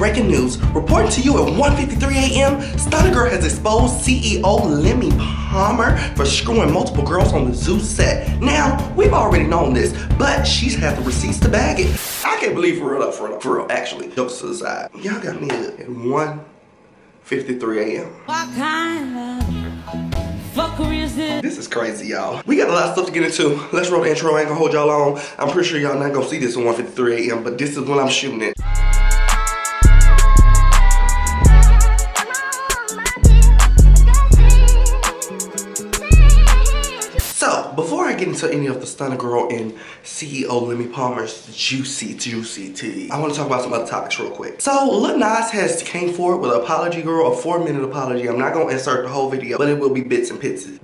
breaking news. Reporting to you at 1:53 a.m., Stunna Girl has exposed CEO Lemuel for screwing multiple girls on the zoo set. Now, we've already known this, but she's had the receipts to bag it. I can't believe for real, actually. Jokes to the side. Y'all got me at 1:53 a.m. What kind of fuckery is this? This is crazy, y'all. We got a lot of stuff to get into. Let's roll the intro. I ain't gonna hold y'all long. I'm pretty sure y'all not gonna see this at 1:53 a.m., but this is when I'm shooting it. So, before I get into any of the Stunna Girl and CEO Lemuel Palmer's juicy tea, I want to talk about some other topics real quick. So, Lil Nas has came forward with an apology, girl, a 4-minute apology. I'm not going to insert the whole video, but it will be bits and pieces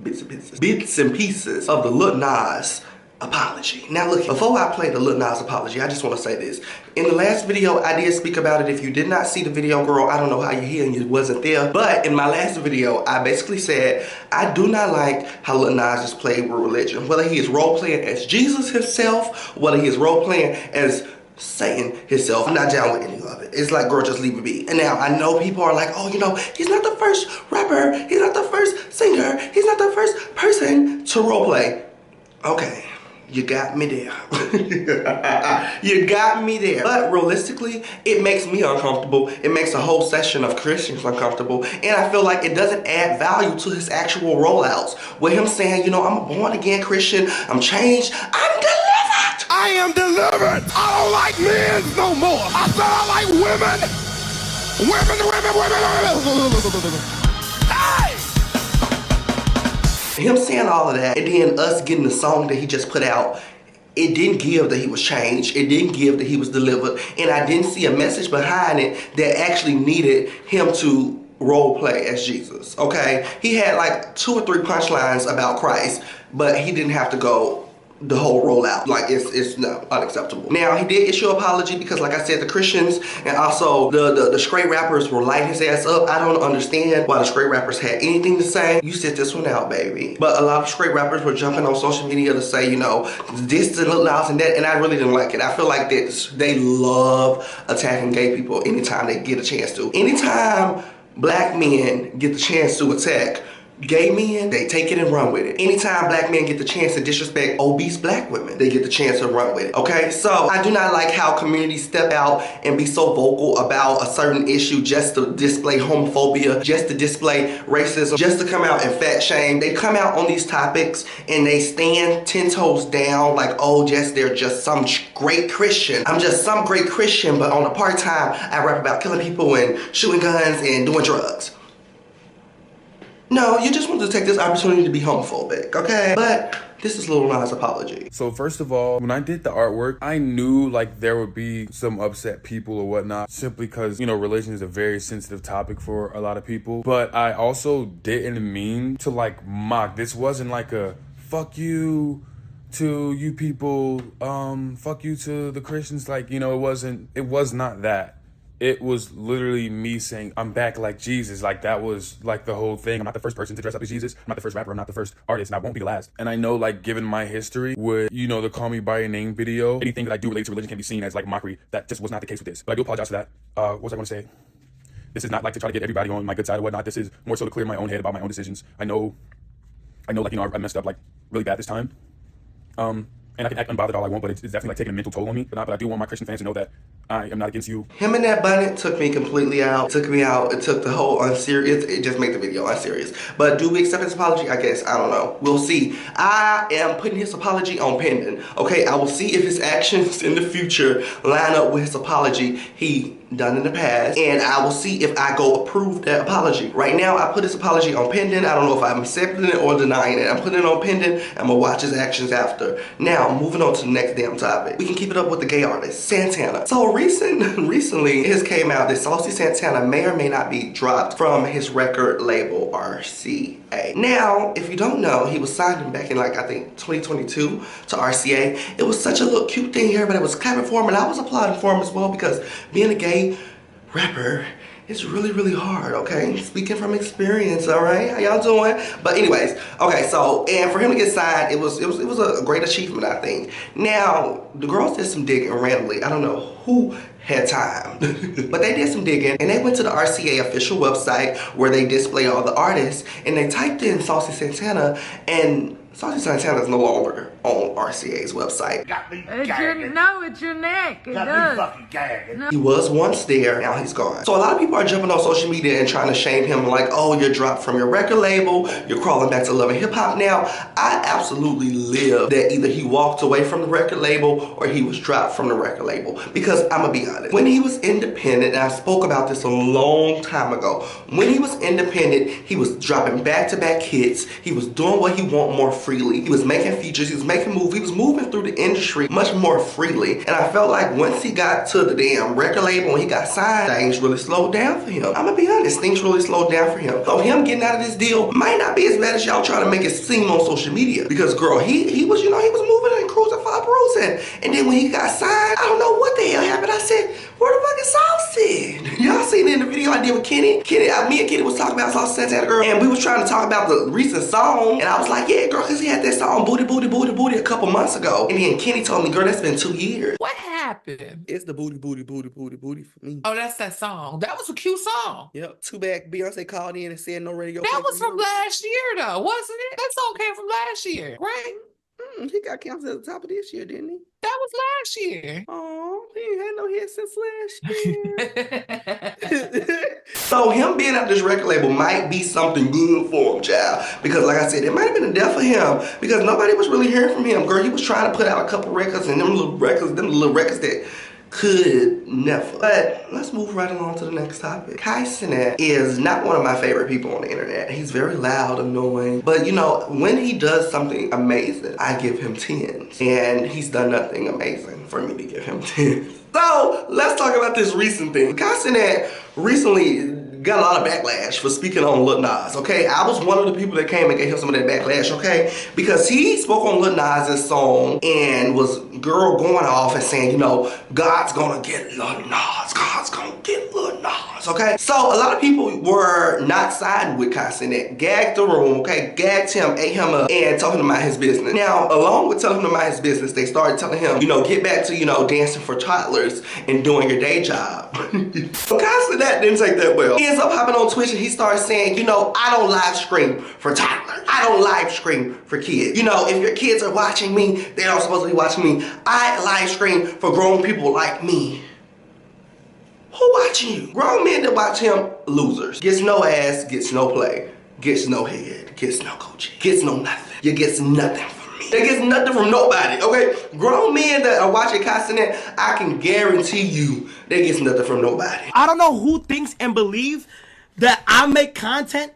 of the Lil Nas apology. Now look, before I play the Lil Nas apology, I just want to say this. In the last video, I did speak about it. If you did not see the video, girl, I don't know how you're here and you wasn't there. But in my last video, I basically said, I do not like how Lil Nas just played with religion. Whether he is role-playing as Jesus himself, whether he is role-playing as Satan himself, I'm not down with any of it. It's like, girl, just leave it be. And now, I know people are like, oh, you know, he's not the first rapper, he's not the first singer, he's not the first person to role-play. Okay. You got me there. You got me there. But realistically, it makes me uncomfortable. It makes a whole session of Christians uncomfortable. And I feel like it doesn't add value to his actual rollouts. With him saying, you know, I'm a born-again Christian. I'm changed. I'm delivered. I am delivered. I don't like men no more. I said I like women. Women. Hey! Him saying all of that, and then us getting the song that he just put out, it didn't give that he was changed. It didn't give that he was delivered. And I didn't see a message behind it that actually needed him to role play as Jesus, okay? He had like 2 or 3 punchlines about Christ, but he didn't have to go the whole rollout. Like, it's no, unacceptable. Now, he did issue an apology because, like I said, the Christians and also the straight rappers were lighting his ass up. I don't understand why the straight rappers had anything to say. You sit this one out, baby. But a lot of straight rappers were jumping on social media to say, you know, this and Lil Nas and that, and I really didn't like it. I feel like they love attacking gay people anytime they get a chance to. Anytime black men get the chance to attack gay men, they take it and run with it. Anytime black men get the chance to disrespect obese black women, they get the chance to run with it, okay? So, I do not like how communities step out and be so vocal about a certain issue just to display homophobia, just to display racism, just to come out and fat shame. They come out on these topics and they stand 10 toes down like, oh, Jess, they're just some great Christian. I'm just some great Christian, but on the part-time, I rap about killing people and shooting guns and doing drugs. No, you just want to take this opportunity to be homophobic, okay? But this is Lil Nas' apology. So first of all, when I did the artwork, I knew like there would be some upset people or whatnot, simply because, you know, religion is a very sensitive topic for a lot of people. But I also didn't mean to like mock. This wasn't like a fuck you to you people, fuck you to the Christians. Like, you know, it was not that. It was literally me saying, I'm back like Jesus. Like, that was like the whole thing. I'm not the first person to dress up as Jesus. I'm not the first rapper. I'm not the first artist, and I won't be the last. And I know, like, given my history with, you know, the Call Me By Your Name video, anything that I do related to religion can be seen as like mockery. That just was not the case with this. But I do apologize for that. What was I going to say? This is not like to try to get everybody on my good side or whatnot. This is more so to clear my own head about my own decisions. I know, like, you know, I messed up like really bad this time. And I can act unbothered all I want, but it's definitely like taking a mental toll on me. But I do want my Christian fans to know that I am not against you. Him and that button took me completely out. It took me out. It took the whole unserious. It just made the video unserious. But do we accept his apology? I guess. I don't know. We'll see. I am putting his apology on pending. Okay, I will see if his actions in the future line up with his apology he done in the past, and I will see if I go approve that apology. Right now, I put his apology on pending. I don't know if I'm accepting it or denying it. I'm putting it on pending. I'm gonna watch his actions after. Now, moving on to the next damn topic. We can keep it up with the gay artist, Santana. So recently, it came out that Saly Santana may or may not be dropped from his record label, RCA. Now, if you don't know, he was signed back in like, I think 2022 to RCA. It was such a little cute thing here, but it was clapping for him, and I was applauding for him as well, because being a gay rapper, it's really, really hard, okay? Speaking from experience, all right? How y'all doing? But anyways, okay, so, and for him to get signed, it was a great achievement, I think. Now, the girls did some digging randomly. I don't know who had time. But they did some digging and they went to the RCA official website where they display all the artists, and they typed in Saly Santana, and Saly Santana is no longer on RCA's website. It's your neck. It does. Fucking gagging. He was once there, now he's gone. So a lot of people are jumping on social media and trying to shame him like, oh, you're dropped from your record label, you're crawling back to Love and Hip Hop now. I absolutely live that either he walked away from the record label or he was dropped from the record label. Because I'm gonna be honest, when he was independent, and I spoke about this a long time ago, when he was independent, he was dropping back-to-back hits, he was doing what he wanted more freely, he was making features, he was making moves, he was moving through the industry much more freely. And I felt like once he got to the damn record label and he got signed, things really slowed down for him. I'm gonna be honest, things really slowed down for him. So him getting out of this deal might not be as bad as y'all trying to make it seem on social media. Because girl, he was, you know, he was moving and cruising for a bruising. And then when he got signed, I don't know what the hell happened. I said, where the fuck is Saucy? Y'all seen it in the video I did with Kenny? Me and Kenny was talking about Saly Santana, girl, and we was trying to talk about the recent song. And I was like, yeah, girl, cause he had that song Booty Booty Booty Booty a couple months ago. And then Kenny told me, girl, that's been 2 years. What happened? It's the booty, booty, booty, booty, booty for me. Oh, that's that song. That was a cute song. Yep. Too bad Beyonce called in and said no radio. That was from last year, though, wasn't it? That song came from last year, right? He got canceled at the top of this year, didn't he? That was last year. Oh, he ain't had no hit since last year. So him being at this record label might be something good for him, child. Because like I said, it might have been a death for him. Because nobody was really hearing from him. Girl, he was trying to put out a couple records, and them little records that could never. But let's move right along to the next topic. Kai Cenat is not one of my favorite people on the internet. He's very loud, annoying. But you know, when he does something amazing, I give him 10s. And he's done nothing amazing for me to give him 10s. So let's talk about this recent thing. Kai Cenat recently got a lot of backlash for speaking on Lil Nas, okay? I was one of the people that came and gave him some of that backlash, okay? Because he spoke on Lil Nas' song and was, girl, going off and saying, you know, God's gonna get Lil Nas, God's gonna get Lil Nas, okay? So a lot of people were not siding with Kai Cenat, gagged the room, okay? Gagged him, ate him up, and told him to mind his business. Now, along with telling him to mind his business, they started telling him, you know, get back to, you know, dancing for toddlers and doing your day job. So Kai Cenat didn't take that well. He ends up hopping on Twitch and he starts saying, you know, I don't live stream for toddlers. I don't live stream for kids. You know, if your kids are watching me, they don't supposed to be watching me. I live stream for grown people like me. Who watching you? Grown men that watch him, losers. Gets no ass, gets no play, gets no head, gets no coaching, gets no nothing. You gets nothing from me. They gets nothing from nobody, okay? Grown men that are watching Kai Cenat, I can guarantee you they gets nothing from nobody. I don't know who thinks and believes that I make content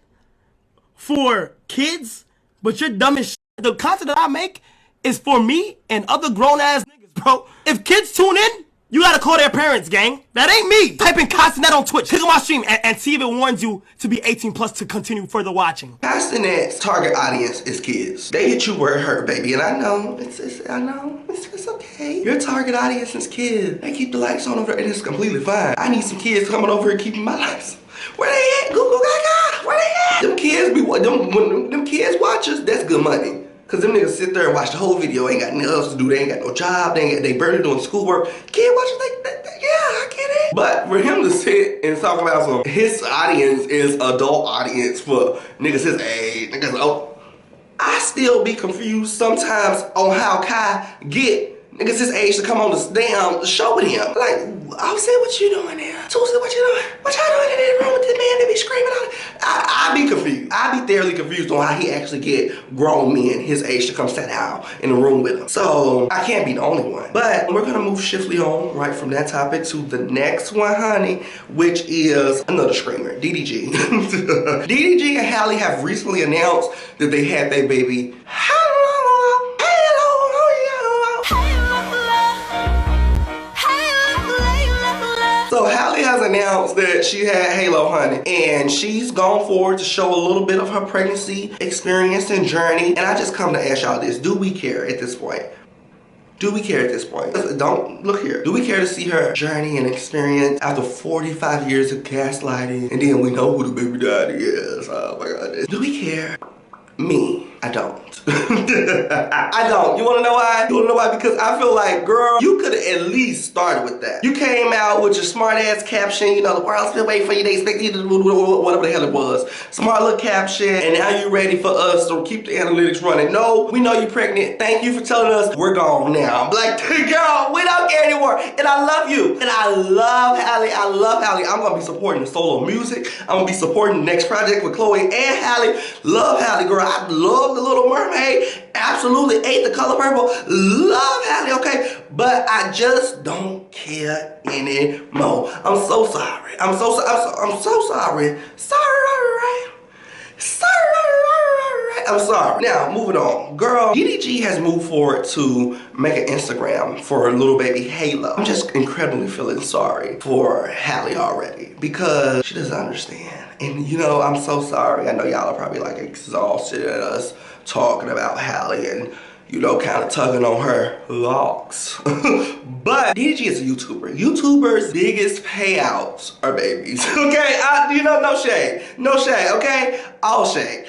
for kids, but you're dumb as shit. The content that I make is for me and other grown ass niggas, bro. If kids tune in, you gotta call their parents, gang. That ain't me. Type in Kai Cenat on Twitch. Click on my stream and see if it warns you to be 18 plus to continue further watching. Kai Cenat's target audience is kids. They hit you where it hurt, baby. And I know, it's okay. Your target audience is kids. They keep the lights on over there and it's completely fine. I need some kids coming over here keeping my lights. Where they at? Google Gaga. Where they at? Them kids be when them kids watch us, that's good money. Cause them niggas sit there and watch the whole video, ain't got nothing else to do, they ain't got no job, they barely doing schoolwork. Kid watching, yeah, I get it. But for him to sit and talk about some, his audience is adult audience for niggas his age, niggas, oh, I still be confused sometimes on how Kai get niggas his age to come on the damn show with him. Like, I'll say, what you doing there? Tuesday, what you doing? What y'all doing in that room with this man that be screaming out? I be confused. I be thoroughly confused on how he actually get grown men his age to come sit down in the room with him. So, I can't be the only one. But we're gonna move swiftly on right from that topic to the next one, honey, which is another screamer, DDG. DDG and Halle have recently announced that they had their baby. So Halle has announced that she had Halo, honey, and she's gone forward to show a little bit of her pregnancy experience and journey. And I just come to ask y'all this: do we care at this point? Do we care at this point? Don't look here. Do we care to see her journey and experience after 45 years of gaslighting, and then we know who the baby daddy is? Oh my God. Do we care? Me, I don't. I don't. You wanna know why? You wanna know why? Because I feel like, girl, you could have at least started with that. You came out with your smart ass caption, you know, the world's been waiting for you, they expect you to do whatever the hell it was. Smart little caption, and now you ready for us to keep the analytics running. No, we know you're pregnant. Thank you for telling us we're gone now. I'm like, girl, we don't care anymore. And I love you. And I love Halle. I love Halle. I'm gonna be supporting the solo music. I'm gonna be supporting the next project with Chloe and Halle. Love Halle, girl. I love The Little Mermaid. Absolutely ate The Color Purple. Love Halle, okay? But I just don't care anymore. I'm so sorry. I'm so sorry. Sorry. I'm sorry. Now, moving on. Girl, DDG has moved forward to make an Instagram for little baby Halo. I'm just incredibly feeling sorry for Halle already because she doesn't understand. And you know, I'm so sorry. I know y'all are probably like exhausted at us talking about Halle and, you know, kind of tugging on her locks. But DDG is a YouTuber. YouTubers' biggest payouts are babies. Okay? You know, no shade. No shade, okay? All shade.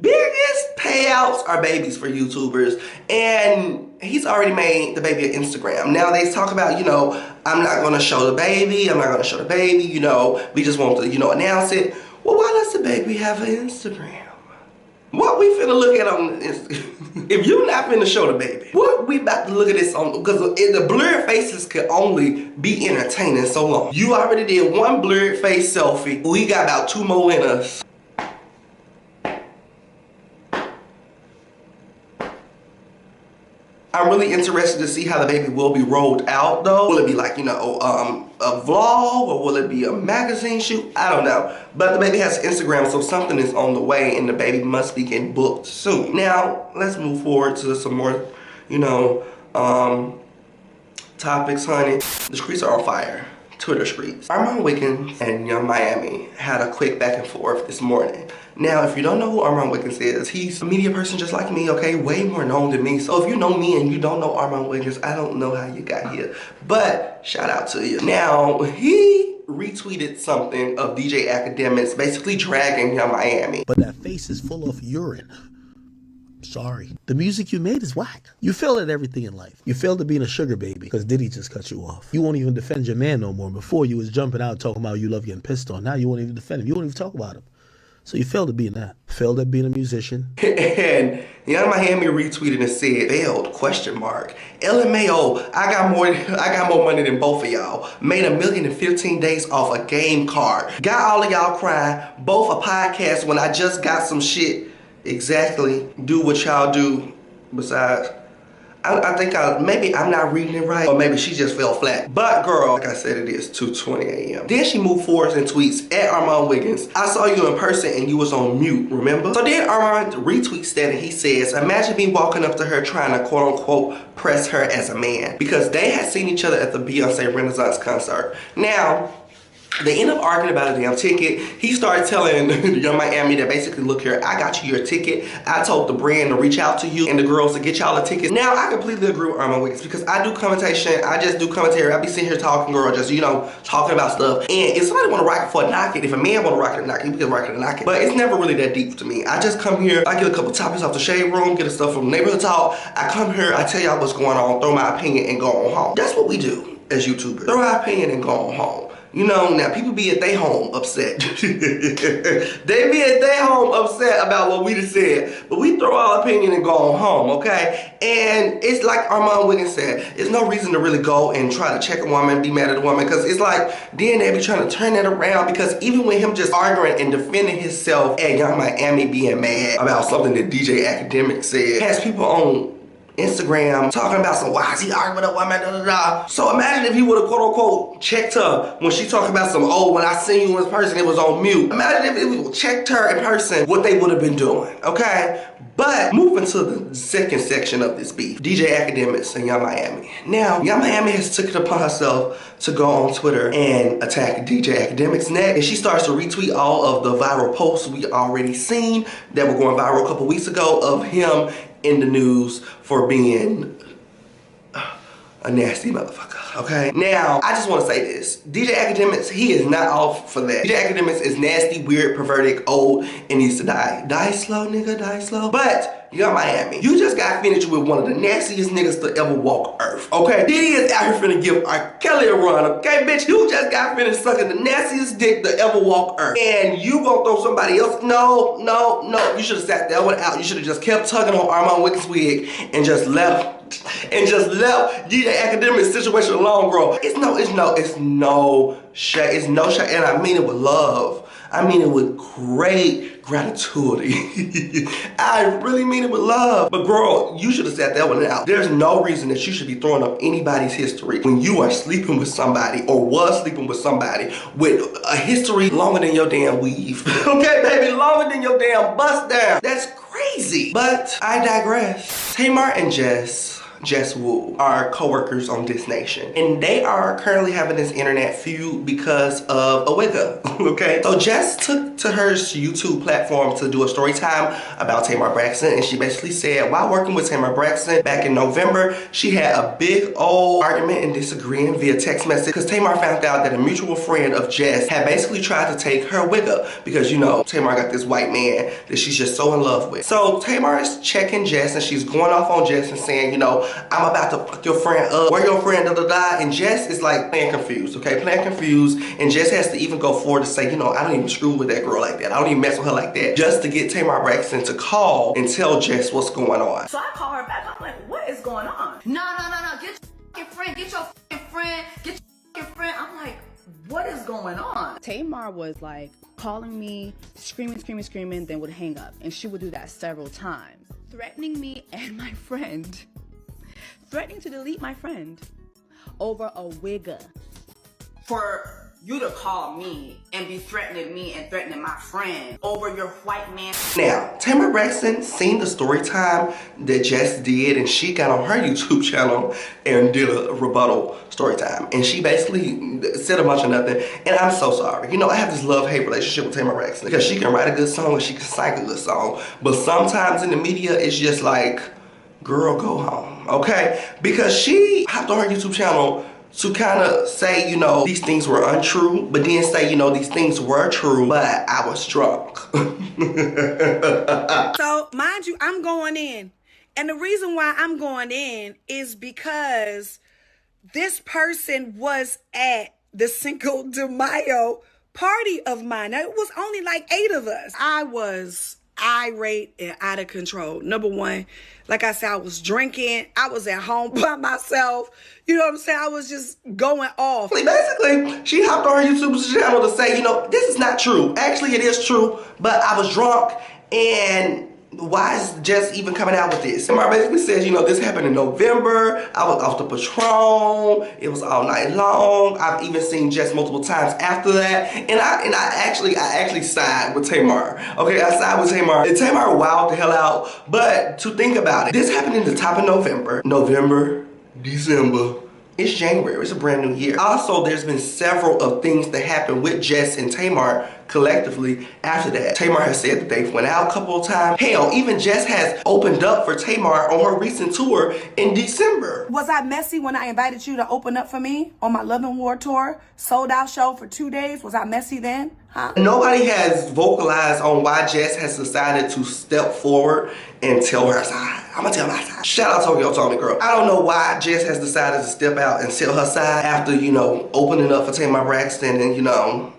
Biggest payouts are babies for YouTubers, and he's already made the baby an Instagram. Now they talk about, you know, I'm not gonna show the baby, you know, we just want to, you know, announce it. Well, why does the baby have an Instagram? What we finna look at on Instagram? If you not finna show the baby, what we about to look at this on? Because the blurred faces can only be entertaining so long. You already did one blurred face selfie. We got about 2 more in us. I'm really interested to see how the baby will be rolled out though. Will it be like, you know, a vlog, or will it be a magazine shoot? I don't know. But the baby has Instagram, so something is on the way and the baby must be getting booked soon. Now, let's move forward to some more, you know, topics, honey. The streets are on fire. Twitter streets. Armand Wiggins and Young Miami had a quick back and forth this morning. Now, if you don't know who Armand Wiggins is, he's a media person just like me, okay? Way more known than me. So if you know me and you don't know Armand Wiggins, I don't know how you got here. But shout out to you. Now, he retweeted something of DJ Academics basically dragging Young Miami. But that face is full of urine. Sorry. The music you made is whack. You failed at everything in life. You failed at being a sugar baby because Diddy just cut you off. You won't even defend your man no more. Before you was jumping out talking about you love getting pissed on. Now you won't even defend him. You won't even talk about him. So you failed at being that. Failed at being a musician. And Young Miami retweeted and said, failed, question mark. LMAO, I got more money than both of y'all. Made $1 million in 15 days off a game card. Got all of y'all crying, both a podcast when I just got some shit. Exactly. Do what y'all do. Besides, I think maybe I'm not reading it right, or maybe she just fell flat. But girl, like I said, it is 2:20 a.m. Then she moved forward and tweets at Armand Wiggins, I saw you in person and you was on mute, remember? So then Armand retweets that and he says, imagine me walking up to her trying to quote unquote press her as a man. Because they had seen each other at the Beyonce Renaissance concert. Now, they end up arguing about a damn ticket. He started telling Young Miami that basically, look here, I got you your ticket. I told the brand to reach out to you and the girls to get y'all a ticket. Now, I completely agree with Armand Wiggins because I do commentation. I just do commentary. I be sitting here talking, girl, just, you know, talking about stuff. And if somebody want to rock it for a knock it, if a man want to rock it or knock it, we can rock it or knock it. But it's never really that deep to me. I just come here, I get a couple topics off the shade room, get the stuff from Neighborhood Talk. I come here, I tell y'all what's going on, throw my opinion and go on home. That's what we do as YouTubers. Throw our opinion and go on home. You know, now people be at their home upset. They be at their home upset about what we just said. But we throw our opinion and go on home, okay? And it's like Armand Wiggins said, there's no reason to really go and try to check a woman, be mad at a woman, because it's like, then they be trying to turn that around, because even with him just arguing and defending himself at Young Miami being mad about something that DJ Academic said, has people on Instagram talking about some, why is he arguing with a woman, da da da. So imagine if he would have quote unquote checked her when she talking about some, oh, when I seen you in person, it was on mute. Imagine if we checked her in person, what they would have been doing, okay? But moving to the second section of this beef, DJ Academics and Young Miami. Now, Young Miami has took it upon herself to go on Twitter and attack DJ Academics neck, and she starts to retweet all of the viral posts we already seen that were going viral a couple weeks ago of him in the news for being a nasty motherfucker, okay? Now, I just want to say this. DJ Academics, he is not off for that. DJ Academics is nasty, weird, perverted, old, and needs to die. Die slow, nigga, die slow. But Young Miami, you just got finished with one of the nastiest niggas to ever walk earth, okay? Diddy is out here finna give R. Kelly a run, okay, bitch? You just got finished sucking the nastiest dick to ever walk earth. And you gonna throw somebody else? No. You should have sat that one out. You should have just kept tugging on Armand Wickens' wig and just left. And just left DJ Academic situation alone, bro. It's no shade. It's no shade. And I mean it with love. I mean it with great gratitude. I really mean it with love. But girl, you should have sat that one out. There's no reason that you should be throwing up anybody's history when you are sleeping with somebody or was sleeping with somebody with a history longer than your damn weave. Okay, baby, longer than your damn bust down. That's crazy. But I digress. Tamar and Jess Wu are co-workers on This Nation, and they are currently having this internet feud because of a wigger. Okay, so Jess took to her YouTube platform to do a story time about Tamar Braxton, and she basically said while working with Tamar Braxton back in November, she had a big old argument and disagreeing via text message because Tamar found out that a mutual friend of Jess had basically tried to take her wigger because, you know, Tamar got this white man that she's just so in love with. So Tamar is checking Jess and she's going off on Jess and saying, you know, I'm about to fuck your friend up, where your friend da-da-da, and Jess is like playing confused, okay, playing confused, and Jess has to even go forward to say, you know, I don't even screw with that girl like that, I don't even mess with her like that, just to get Tamar Braxton to call and tell Jess what's going on. So I call her back, I'm like, what is going on? No, get your friend, get your friend. I'm like, what is going on? Tamar was like calling me, screaming, then would hang up. And she would do that several times, threatening me and my friend. Threatening to delete my friend over a wigger. For you to call me and be threatening me and threatening my friend over your white man. Now, Tamar Braxton seen the story time that Jess did, and she got on her YouTube channel and did a rebuttal story time. And she basically said a bunch of nothing. And I'm so sorry. You know, I have this love-hate relationship with Tamar Braxton because she can write a good song and she can sing a good song. But sometimes in the media, it's just like, girl, go home, okay? Because she hopped on her YouTube channel to kind of say, you know, these things were untrue, but then say, you know, these things were true, but I was drunk. So, mind you, I'm going in. And the reason why I'm going in is because this person was at the Cinco de Mayo party of mine. Now, it was only like 8 of us. I was irate and out of control. Number one, like I said, I was drinking. I was at home by myself. You know what I'm saying? I was just going off. Basically, she hopped on her YouTube channel to say, you know, this is not true. Actually, it is true, but I was drunk, and why is Jess even coming out with this? Tamar basically says, you know, this happened in November. I was off the Patron. It was all night long. I've even seen Jess multiple times after that. And I actually side with Tamar. Okay, I side with Tamar. And Tamar wowed the hell out. But to think about it, this happened in the top of November. December. It's January. It's a brand new year. Also, there's been several of things that happened with Jess and Tamar collectively after that. Tamar has said that they've went out a couple of times. Hell, even Jess has opened up for Tamar on her recent tour in December. Was I messy when I invited you to open up for me on my Love and War tour? Sold out show for 2 days. Was I messy then? Huh? Nobody has vocalized on why Jess has decided to step forward and tell her side. I'm gonna tell my side. Shout out Tokyo Tony, girl. I don't know why Jess has decided to step out and tell her side after, you know, opening up for Tamar Braxton and, you know,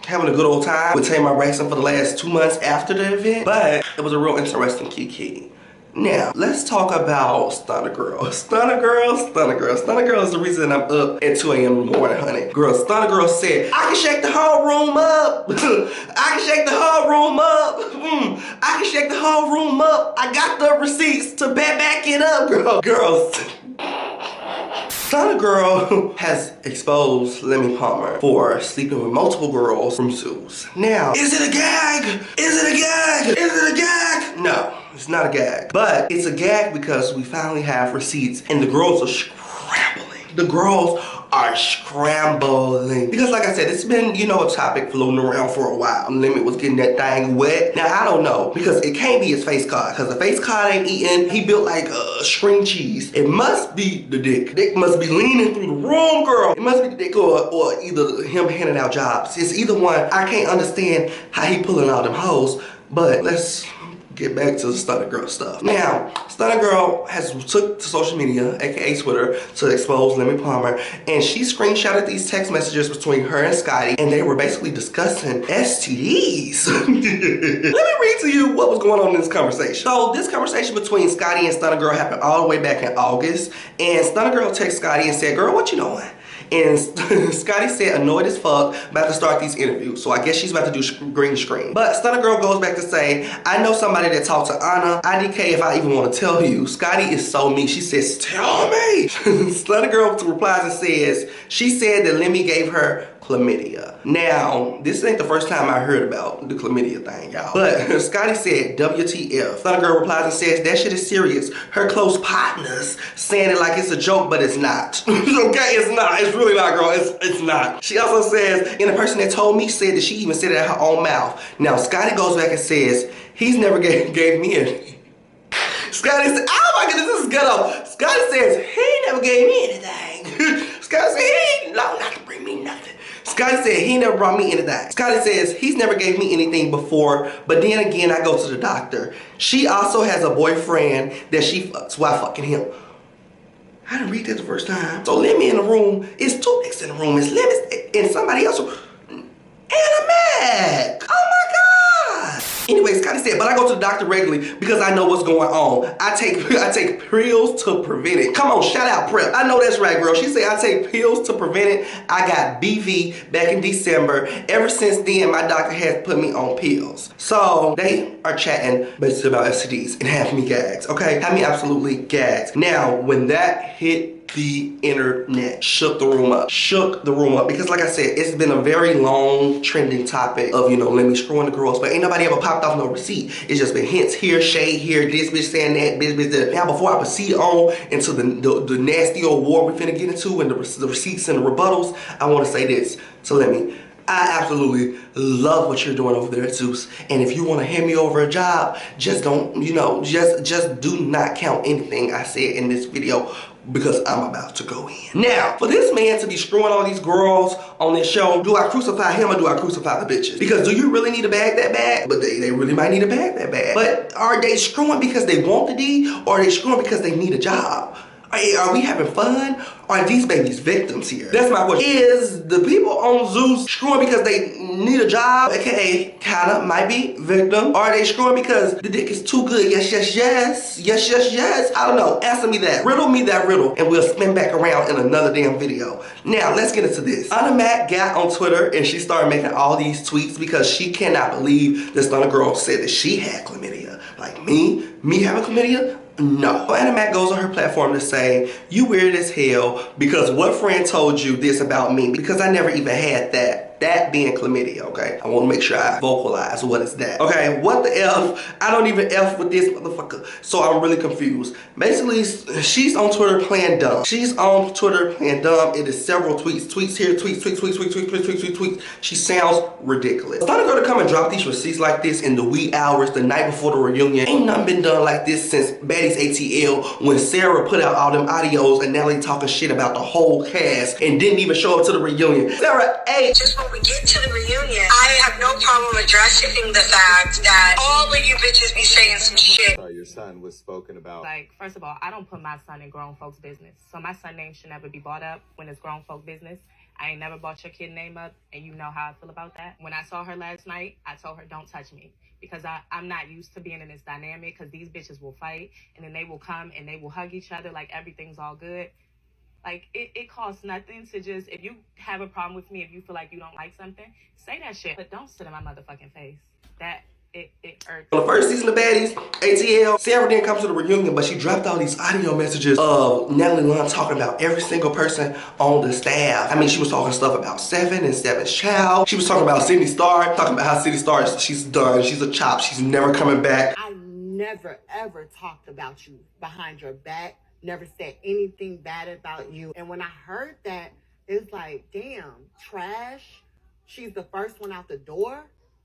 having a good old time with Tamar Braxton for the last 2 months after the event. But it was a real interesting kiki. Now, let's talk about Stunna Girl. Stunna Girl is the reason I'm up at 2 a.m. in the morning, honey. Girl, Stunna Girl said, I can shake the whole room up. I can shake the whole room up. I can shake the whole room up. I got the receipts to back it up, girl. Girls. Stunna Girl has exposed Lemuel Plummer for sleeping with multiple girls from zoos. Now, is it a gag? Is it a gag? Is it a gag? No, it's not a gag. But it's a gag because we finally have receipts and the girls are scrambling. The girls are scrambling. Because like I said, it's been, you know, a topic floating around for a while. Lemon was getting that thing wet. Now, I don't know, because it can't be his face card, because the face card ain't eating. He built like string cheese. It must be the dick. Dick must be leaning through the room, girl. It must be the dick or either him handing out jobs. It's either one. I can't understand how he pulling all them hoes, but let's get back to the Stunna Girl stuff. Now, Stunna Girl has took to social media, aka Twitter, to expose Lemuel Plummer, and she screenshotted these text messages between her and Scotty, and they were basically discussing STDs. Let me read to you what was going on in this conversation. So this conversation between Scotty and Stunna Girl happened all the way back in August, and Stunna Girl texted Scotty and said, "Girl, what you doing?" And Scotty said, annoyed as fuck, about to start these interviews. So I guess she's about to do green screen. But Stunna Girl goes back to say, I know somebody that talked to Ahna. IDK if I even want to tell you. Scotty is so mean. She says, tell me. Stunna Girl replies and says, she said that Lemmy gave her chlamydia. Now, this ain't the first time I heard about the chlamydia thing, y'all. But Scotty said, WTF. Stunna Girl replies and says, that shit is serious. Her close partners saying it like it's a joke, but it's not. Okay, it's not. It's really not, girl. It's not. She also says, and the person that told me said that she even said it out her own mouth. Now, Scotty goes back and says, he's never gave me anything. Scotty said, oh my goodness, this is ghetto. Scotty says, he never gave me anything. Scotty said, he ain't not to bring me nothing. Scotty said he never brought me anything. Scotty says he's never gave me anything before, but then again, I go to the doctor. She also has a boyfriend that she fucks while fucking him. I didn't read that the first time. So Lemmy in the room. It's two niggas in the room. It's Lemmy and somebody else. Anna Mac. Oh my God. Anyway, Scotty said, but I go to the doctor regularly because I know what's going on. I take pills to prevent it. Come on, shout out Prep. I know that's right, girl. She said I take pills to prevent it. I got BV back in December. Ever since then, my doctor has put me on pills. So they are chatting basically about STDs and have me gags, okay? Have me absolutely gags. Now, when that hit the internet, shook the room up, because like I said, it's been a very long trending topic of, you know, Lemmy screwing the girls, but ain't nobody ever popped off no receipt. It's just been hints here, shade here, this bitch saying that, bitch that. Now before I proceed on into the nasty old war we finna get into and the receipts and the rebuttals, I want to say this to Lemmy. I absolutely love what you're doing over there, Zeus. And if you want to hand me over a job, just don't, you know, just do not count anything I said in this video because I'm about to go in. Now, for this man to be screwing all these girls on this show, do I crucify him or do I crucify the bitches? Because do you really need a bag that bad? But they really might need a bag that bad. But are they screwing because they want the D or are they screwing because they need a job? Are we having fun? Or are these babies victims here? That's my question. Is the people on Zeus screwing because they need a job, aka kinda might be victim? Or are they screwing because the dick is too good? Yes, yes, yes. Yes, yes, yes. I don't know. Answer me that. Riddle me that riddle. And we'll spin back around in another damn video. Now, let's get into this. Ahna Mac got on Twitter and she started making all these tweets because she cannot believe this Stunna Girl said that she had chlamydia. Like me having chlamydia? No. Ahna Mac goes on her platform to say, you weird as hell because what friend told you this about me? Because I never even had that. That being chlamydia, okay? I want to make sure I vocalize what is that. Okay, what the F? I don't even F with this motherfucker. So I'm really confused. Basically, she's on Twitter playing dumb. She's on Twitter playing dumb. It is several tweets. Tweets here, tweets. She sounds ridiculous. It's not gonna come and drop these receipts like this in the wee hours, the night before the reunion. Ain't nothing been done like this since Baddies ATL when Sarah put out all them audios and Nelly talking shit about the whole cast and didn't even show up to the reunion. Sarah, hey. Just when we get to the reunion, I have no problem addressing the fact that all of you bitches be saying some shit. Your son was spoken about. Like, first of all, I don't put my son in grown folks' business. So my son name should never be brought up when it's grown folk business. I ain't never brought your kid name up, and you know how I feel about that. When I saw her last night, I told her, don't touch me. Because I'm not used to being in this dynamic, because these bitches will fight, and then they will come and they will hug each other like everything's all good. Like, it costs nothing to just, if you have a problem with me, if you feel like you don't like something, say that shit. But don't sit in my motherfucking face. That, it irks. On the first season of Baddies, ATL, Sarah didn't come to the reunion, but she dropped all these audio messages of Nelly Lunn talking about every single person on the staff. I mean, she was talking stuff about Seven and Seven's child. She was talking about Sydney Star, talking about how Sydney Star, she's done, she's a chop, she's never coming back. I never, ever talked about you behind your back. Never said anything bad about you. And when I heard that, it's like, damn, trash. She's the first one out the door.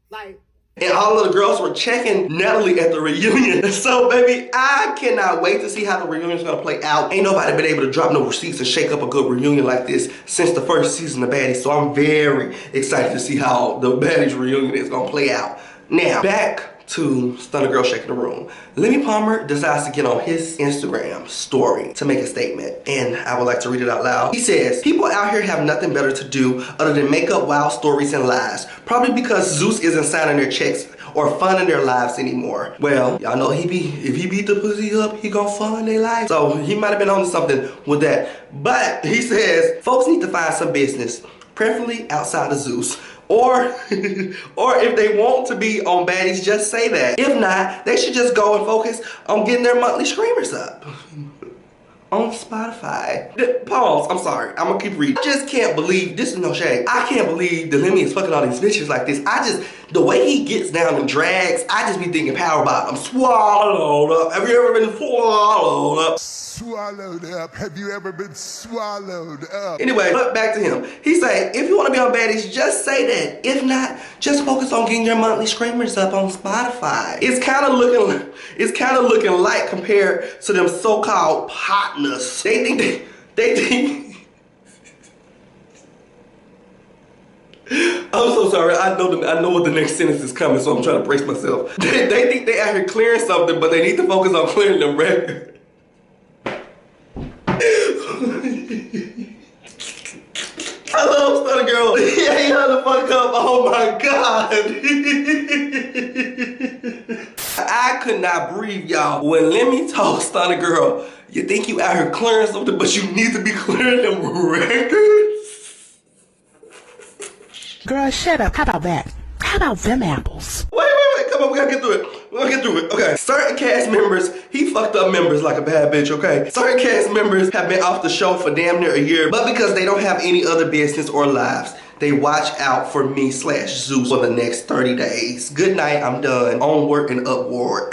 Like, and all of the girls were checking Natalie at the reunion. So, baby, I cannot wait to see how the reunion's gonna play out. Ain't nobody been able to drop no receipts and shake up a good reunion like this since the first season of Baddies. So I'm very excited to see how the Baddies reunion is gonna play out. Now, back to Stunna Girl Shaking the Room. Lemuel Plummer decides to get on his Instagram story to make a statement, and I would like to read it out loud. He says, people out here have nothing better to do other than make up wild stories and lies, probably because Zeus isn't signing their checks or funding their lives anymore. Well, y'all know if he beat the pussy up, he gonna fund their life. So he might have been on something with that. But he says, folks need to find some business, preferably outside of Zeus. Or if they want to be on baddies, just say that. If not, they should just go and focus on getting their monthly screamers up on Spotify. Pause, I'm sorry, I'm gonna keep reading. I just can't believe, this is no shade, I can't believe that Lemmy is fucking all these bitches like this. The way he gets down and drags, I just be thinking power bottom. Swallowed up. Have you ever been swallowed up? Swallowed up. Have you ever been swallowed up? Anyway, but back to him. He say, if you want to be on baddies, just say that. If not, just focus on getting your monthly screamers up on Spotify. It's kind of looking light compared to them so-called partners. They think I'm so sorry. I know what the next sentence is coming, so I'm trying to brace myself. They think they out here clearing something, but they need to focus on clearing the record. I love Stunna Girl. Yeah, shut the fuck up. Oh my God. I could not breathe, y'all. When Lemmy told Stunna Girl, you think you out here clearing something, but you need to be clearing them records? Girl, shut up. How about that? How about them apples? Wait. Come on, we gotta get through it. Okay. Certain cast members, he fucked up members like a bad bitch, okay? Certain cast members have been off the show for damn near a year, but because they don't have any other business or lives, they watch out for me/Zeus for the next 30 days. Good night, I'm done. Onward and upward.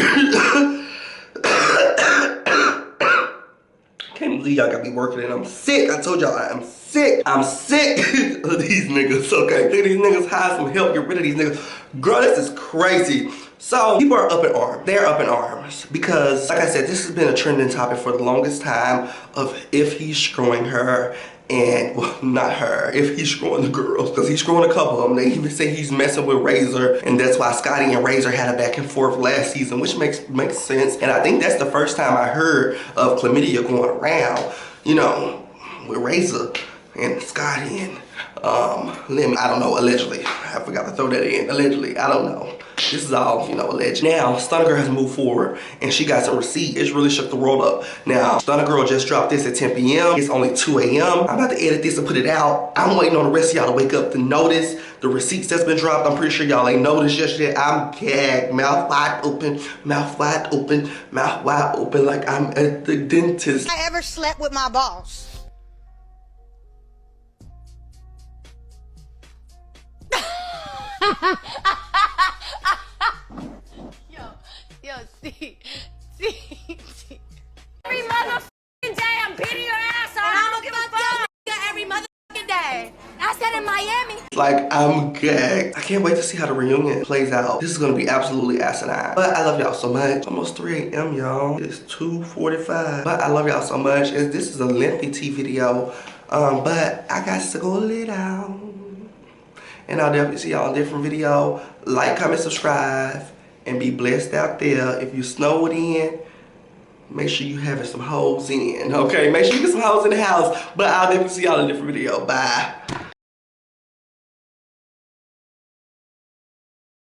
Can't believe y'all got me working and I'm sick. I told y'all I'm sick. I'm sick of these niggas, okay? Look at these niggas, hire some help, get rid of these niggas. Girl, this is crazy. So people are up in arms. They're up in arms because, like I said, this has been a trending topic for the longest time of if he's screwing her and, well, not her, if he's screwing the girls, because he's screwing a couple of them. They even say he's messing with Razor, and that's why Scotty and Razor had a back and forth last season, which makes sense. And I think that's the first time I heard of chlamydia going around, you know, with Razor and Scotty and Lemmy. I don't know, allegedly. I forgot to throw that in. Allegedly, I don't know. This is all, you know, alleged. Now, Stunna Girl has moved forward and she got some receipts. It's really shook the world up. Now, Stunna Girl just dropped this at 10 p.m. It's only 2 a.m. I'm about to edit this and put it out. I'm waiting on the rest of y'all to wake up to notice the receipts that's been dropped. I'm pretty sure y'all ain't noticed just yet. I'm gagged, mouth wide open, mouth wide open, mouth wide open like I'm at the dentist. I ever slept with my boss? Yo, see. Every motherfucking day I'm beating your ass on. I don't give a fuck every motherfucking day. I said in Miami. Like, I'm gagged. I can't wait to see how the reunion plays out. This is gonna be absolutely asinine. But I love y'all so much. Almost 3 a.m. y'all. It's 2:45. But I love y'all so much. This is a lengthy tea video. But I got to go lay down. And I'll definitely see y'all in a different video. Like, comment, subscribe, and be blessed out there. If you snowed in, make sure you having some hoes in, okay? Make sure you get some hoes in the house. But I'll definitely see y'all in a different video. Bye.